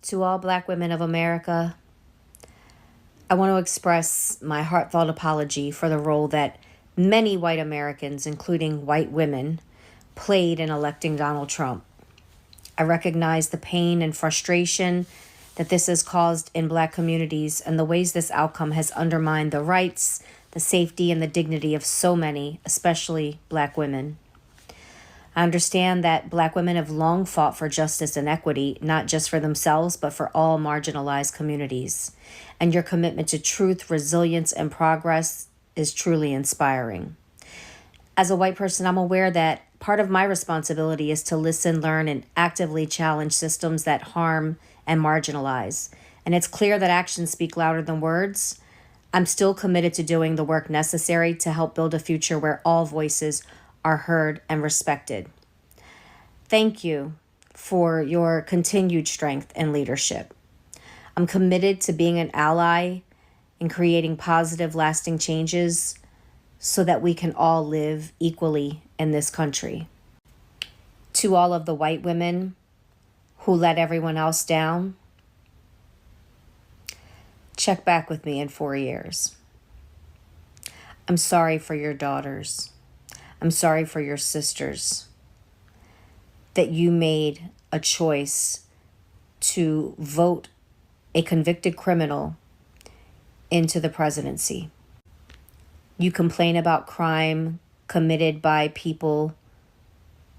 To all Black women of America, I want to express my heartfelt apology for the role that many white Americans, including white women, played in electing Donald Trump. I recognize the pain and frustration that this has caused in Black communities and the ways this outcome has undermined the rights, the safety, and the dignity of so many, especially Black women. I understand that Black women have long fought for justice and equity, not just for themselves, but for all marginalized communities. And your commitment to truth, resilience, and progress is truly inspiring. As a white person, I'm aware that part of my responsibility is to listen, learn, and actively challenge systems that harm and marginalize. And it's clear that actions speak louder than words. I'm still committed to doing the work necessary to help build a future where all voices are heard and respected. Thank you for your continued strength and leadership. I'm committed to being an ally in creating positive, lasting changes so that we can all live equally in this country. To all of the white women who let everyone else down, check back with me in 4 years. I'm sorry for your daughters. I'm sorry for your sisters that you made a choice to vote a convicted criminal into the presidency. You complain about crime committed by people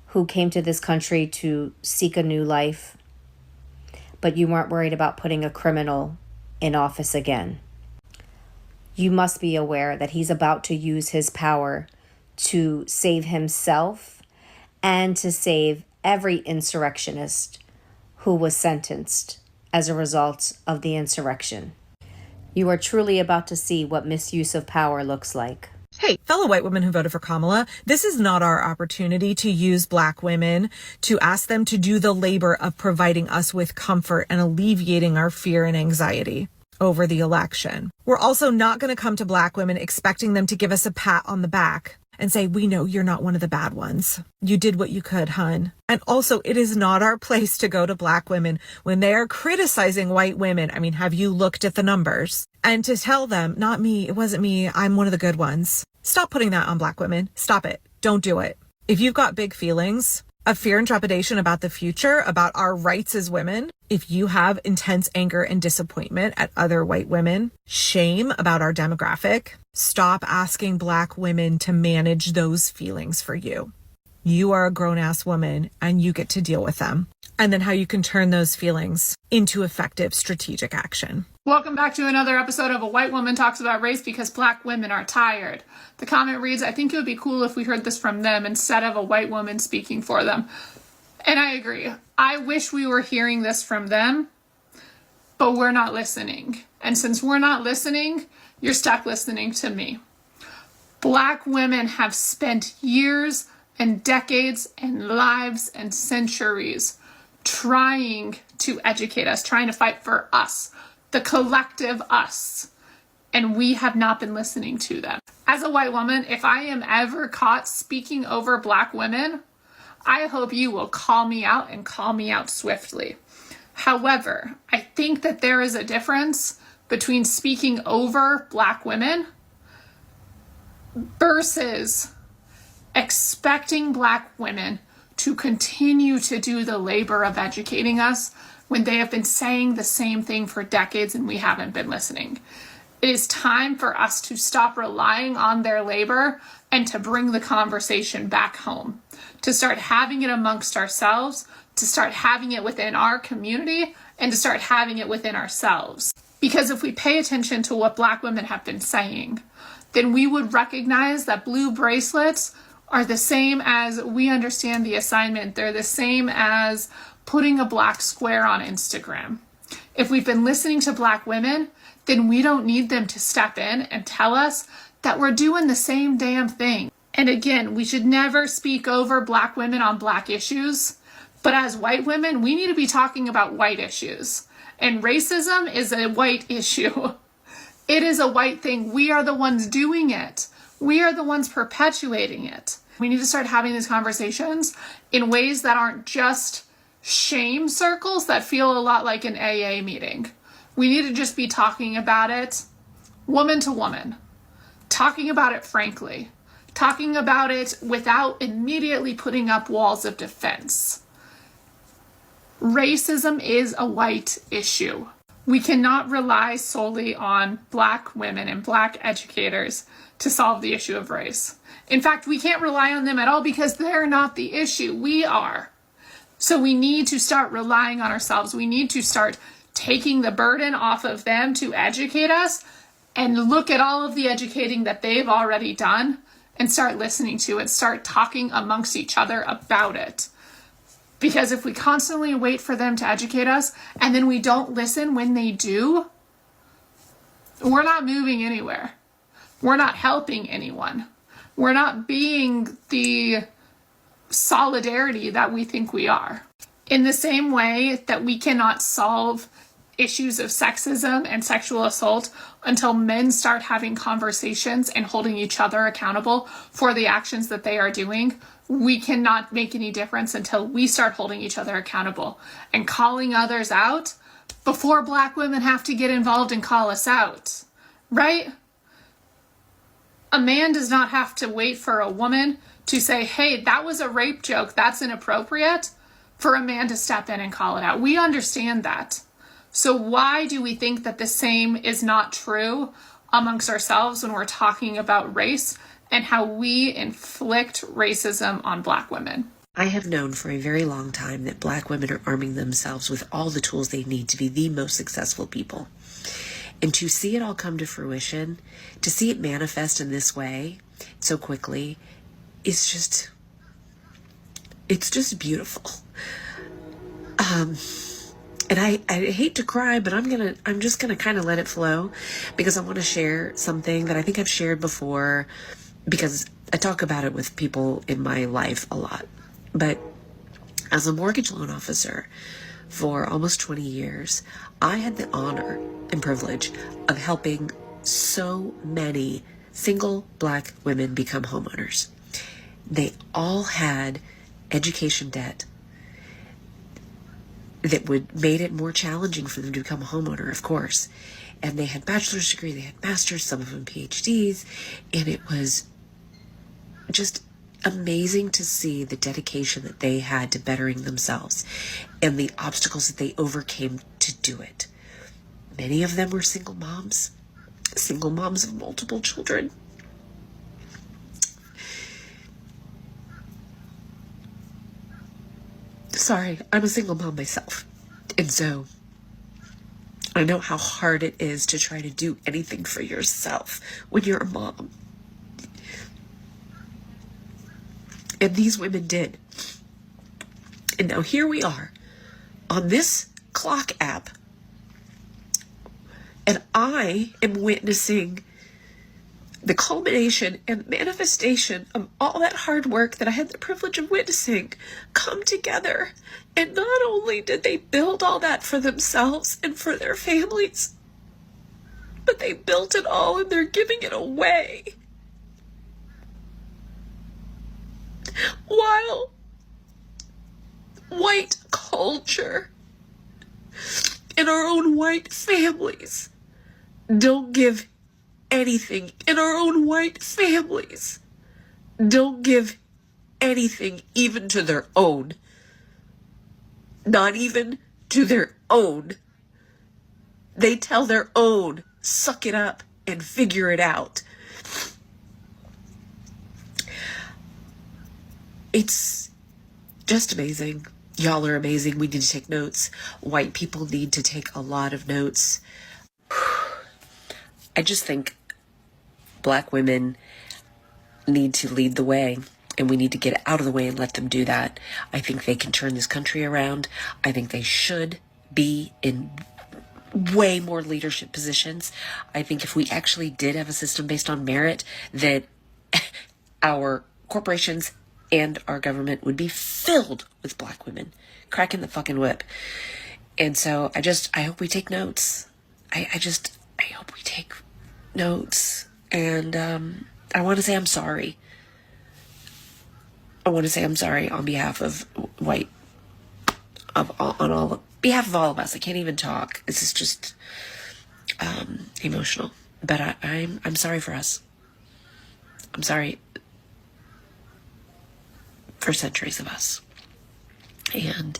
who came to this country to seek a new life, but you weren't worried about putting a criminal in office again. You must be aware that he's about to use his power to save himself and to save every insurrectionist who was sentenced as a result of the insurrection. You are truly about to see what misuse of power looks like. Hey, fellow white women who voted for Kamala, this is not our opportunity to use Black women to ask them to do the labor of providing us with comfort and alleviating our fear and anxiety over the election. We're also not going to come to Black women expecting them to give us a pat on the back and say, we know you're not one of the bad ones. You did what you could, hun. And also, it is not our place to go to Black women when they are criticizing white women. I mean, have you looked at the numbers? And to tell them, not me, it wasn't me, I'm one of the good ones. Stop putting that on Black women. Stop it. Don't do it. If you've got big feelings of fear and trepidation about the future, about our rights as women, if you have intense anger and disappointment at other white women, shame about our demographic, stop asking Black women to manage those feelings for you. You are a grown-ass woman and you get to deal with them. And then how you can turn those feelings into effective strategic action. Welcome back to another episode of A White Woman Talks About Race Because Black Women Are Tired. The comment reads, I think it would be cool if we heard this from them instead of a white woman speaking for them. And I agree. I wish we were hearing this from them, but we're not listening. And since we're not listening, you're stuck listening to me. Black women have spent years and decades and lives and centuries trying to educate us, trying to fight for us, the collective us, and we have not been listening to them. As a white woman, if I am ever caught speaking over Black women, I hope you will call me out and call me out swiftly. However, I think that there is a difference between speaking over Black women versus expecting Black women to continue to do the labor of educating us when they have been saying the same thing for decades and we haven't been listening. It is time for us to stop relying on their labor and to bring the conversation back home, to start having it amongst ourselves, to start having it within our community, and to start having it within ourselves. Because if we pay attention to what Black women have been saying, then we would recognize that blue bracelets are the same as we understand the assignment. They're the same as putting a black square on Instagram. If we've been listening to Black women, then we don't need them to step in and tell us that we're doing the same damn thing. And again, we should never speak over Black women on Black issues, but as white women, we need to be talking about white issues. And racism is a white issue. It is a white thing. We are the ones doing it. We are the ones perpetuating it. We need to start having these conversations in ways that aren't just shame circles that feel a lot like an AA meeting. We need to just be talking about it woman to woman, talking about it frankly, talking about it without immediately putting up walls of defense. Racism is a white issue. We cannot rely solely on Black women and Black educators to solve the issue of race. In fact, we can't rely on them at all because they're not the issue. We are. So we need to start relying on ourselves. We need to start taking the burden off of them to educate us and look at all of the educating that they've already done and start listening to it, start talking amongst each other about it. Because if we constantly wait for them to educate us and then we don't listen when they do, we're not moving anywhere. We're not helping anyone. We're not being the solidarity that we think we are. In the same way that we cannot solve issues of sexism and sexual assault until men start having conversations and holding each other accountable for the actions that they are doing, we cannot make any difference until we start holding each other accountable and calling others out before Black women have to get involved and call us out, right? A man does not have to wait for a woman to say, hey, that was a rape joke, that's inappropriate, for a man to step in and call it out. We understand that. So why do we think that the same is not true amongst ourselves when we're talking about race and how we inflict racism on Black women? I have known for a very long time that Black women are arming themselves with all the tools they need to be the most successful people. And to see it all come to fruition, to see it manifest in this way so quickly, it's just beautiful. And I hate to cry, but I'm just gonna kind of let it flow because I want to share something that I think I've shared before because I talk about it with people in my life a lot. But as a mortgage loan officer for almost 20 years, I had the honor and privilege of helping so many single Black women become homeowners. They all had education debt that made it more challenging for them to become a homeowner, of course. And they had bachelor's degree, they had master's, some of them PhDs, and it was just amazing to see the dedication that they had to bettering themselves and the obstacles that they overcame to do it. Many of them were single moms of multiple children. Sorry, I'm a single mom myself. And so I know how hard it is to try to do anything for yourself when you're a mom. And these women did. And now here we are on this clock app. And I am witnessing the culmination and manifestation of all that hard work that I had the privilege of witnessing come together. And not only did they build all that for themselves and for their families, but they built it all and they're giving it away. While white culture and our own white families don't give anything, and our own white families don't give anything even to their own. Not even to their own. They tell their own, suck it up and figure it out. It's just amazing. Y'all are amazing. We need to take notes. White people need to take a lot of notes. I just think Black women need to lead the way, and we need to get out of the way and let them do that. I think they can turn this country around. I think they should be in way more leadership positions. I think if we actually did have a system based on merit, that our corporations and our government would be filled with Black women cracking the fucking whip. And so I hope we take notes. I hope we take notes. And I want to say I'm sorry. I want to say I'm sorry on behalf of white on all behalf of all of us. I can't even talk. This is just emotional. But I'm sorry for us. I'm sorry for centuries of us. And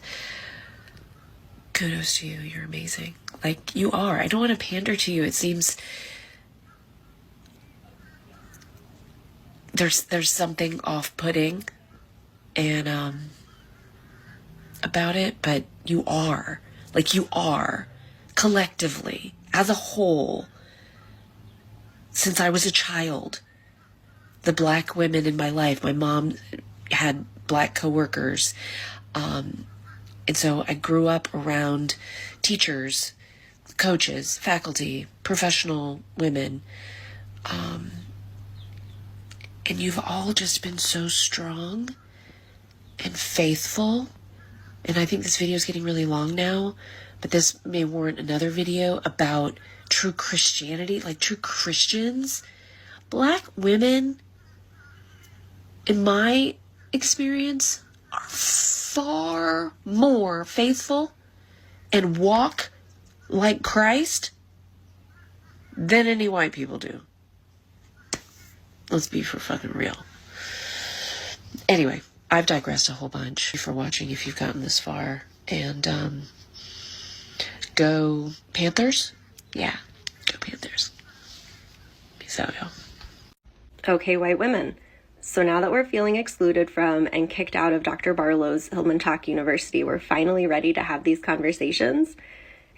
kudos to you. You're amazing. Like, you are. I don't want to pander to you. It seems there's something off-putting and about it, but you are. Like, you are collectively, as a whole, since I was a child, the Black women in my life. My mom had Black coworkers, and so I grew up around teachers, coaches, faculty, professional women, and you've all just been so strong and faithful. And I think this video is getting really long now, but this may warrant another video about true Christianity, like true Christians. Black women, in my experience, are far more faithful and walk like Christ than any white people do. Let's be for fucking real. Anyway, I've digressed a whole bunch. Thank you for watching if you've gotten this far. And go Panthers. Yeah, go Panthers. Peace out, y'all. Okay, white women. So now that we're feeling excluded from and kicked out of Dr. Barlow's Hillman Talk University, we're finally ready to have these conversations.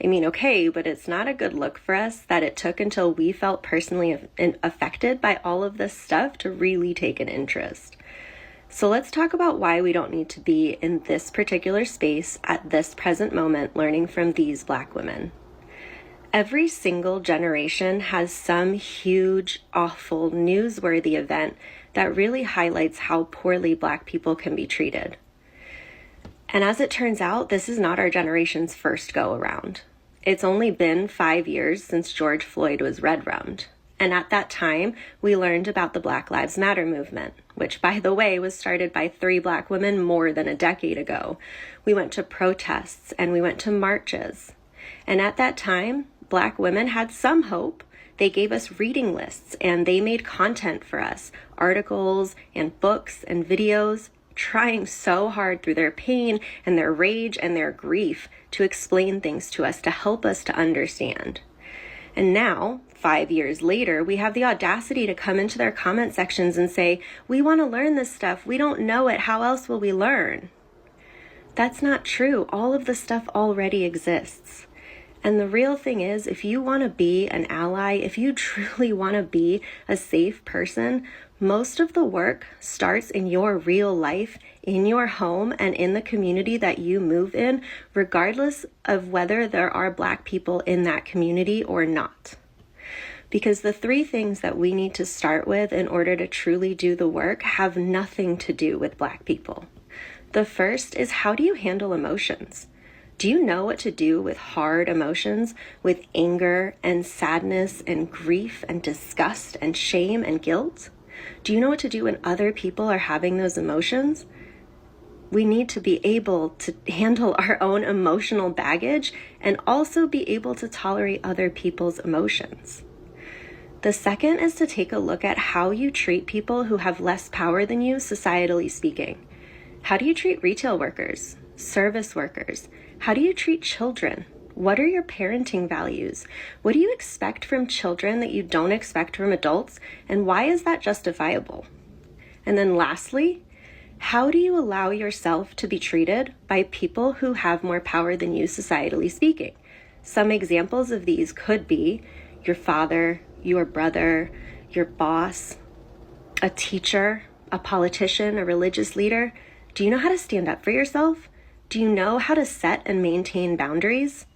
I mean, okay, but it's not a good look for us that it took until we felt personally affected by all of this stuff to really take an interest. So let's talk about why we don't need to be in this particular space at this present moment learning from these Black women. Every single generation has some huge, awful, newsworthy event that really highlights how poorly Black people can be treated. And as it turns out, this is not our generation's first go around. It's only been 5 years since George Floyd was red-rummed. And at that time, we learned about the Black Lives Matter movement, which, by the way, was started by 3 Black women more than a decade ago. We went to protests and we went to marches. And at that time, Black women had some hope. They gave us reading lists and they made content for us, articles and books and videos, trying so hard through their pain and their rage and their grief to explain things to us, to help us to understand. And now, 5 years later, we have the audacity to come into their comment sections and say, we want to learn this stuff. We don't know it. How else will we learn? That's not true. All of the stuff already exists. And the real thing is, if you want to be an ally, if you truly want to be a safe person, most of the work starts in your real life, in your home, and in the community that you move in, regardless of whether there are Black people in that community or not. Because the 3 things that we need to start with in order to truly do the work have nothing to do with Black people. The first is, how do you handle emotions? Do you know what to do with hard emotions, with anger and sadness and grief and disgust and shame and guilt? Do you know what to do when other people are having those emotions? We need to be able to handle our own emotional baggage and also be able to tolerate other people's emotions. The second is to take a look at how you treat people who have less power than you, societally speaking. How do you treat retail workers, service workers? How do you treat children? What are your parenting values? What do you expect from children that you don't expect from adults? And why is that justifiable? And then lastly, how do you allow yourself to be treated by people who have more power than you, societally speaking? Some examples of these could be your father, your brother, your boss, a teacher, a politician, a religious leader. Do you know how to stand up for yourself? Do you know how to set and maintain boundaries?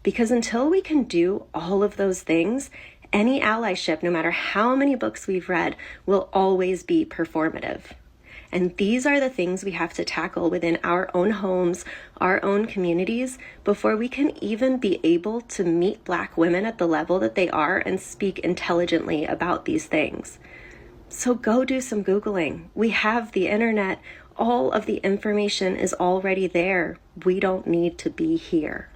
Because until we can do all of those things, any allyship, no matter how many books we've read, will always be performative. And these are the things we have to tackle within our own homes, our own communities, before we can even be able to meet Black women at the level that they are and speak intelligently about these things. So go do some Googling. We have the internet. All of the information is already there. We don't need to be here.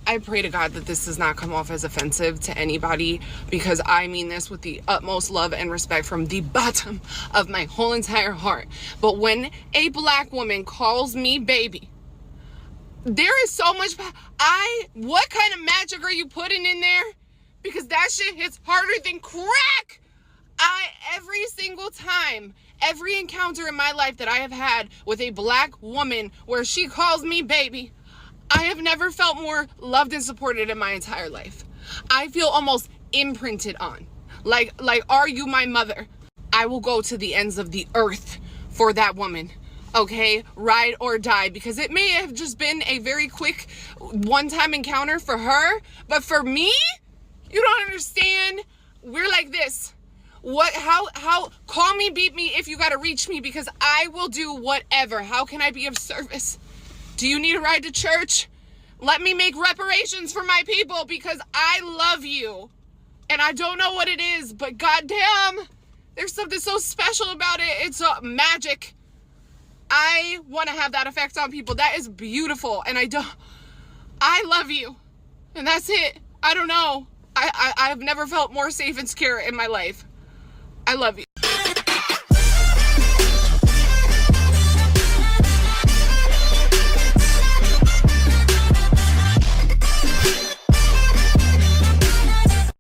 I pray to God that this does not come off as offensive to anybody, because I mean this with the utmost love and respect from the bottom of my whole entire heart. But when a Black woman calls me baby, there is so much, what kind of magic are you putting in there? Because that shit hits harder than crack. Every single time, every encounter in my life that I have had with a Black woman where she calls me baby, I have never felt more loved and supported in my entire life. I feel almost imprinted on. Like, are you my mother? I will go to the ends of the earth for that woman. Okay, ride or die, because it may have just been a very quick one-time encounter for her, but for me, you don't understand. We're like this. How, call me, beat me if you gotta reach me, because I will do whatever. How can I be of service? Do you need a ride to church? Let me make reparations for my people, because I love you. And I don't know what it is, but goddamn, there's something so special about it. It's magic. I want to have that effect on people. That is beautiful. And I love you. And that's it. I don't know. I have never felt more safe and secure in my life. I love you.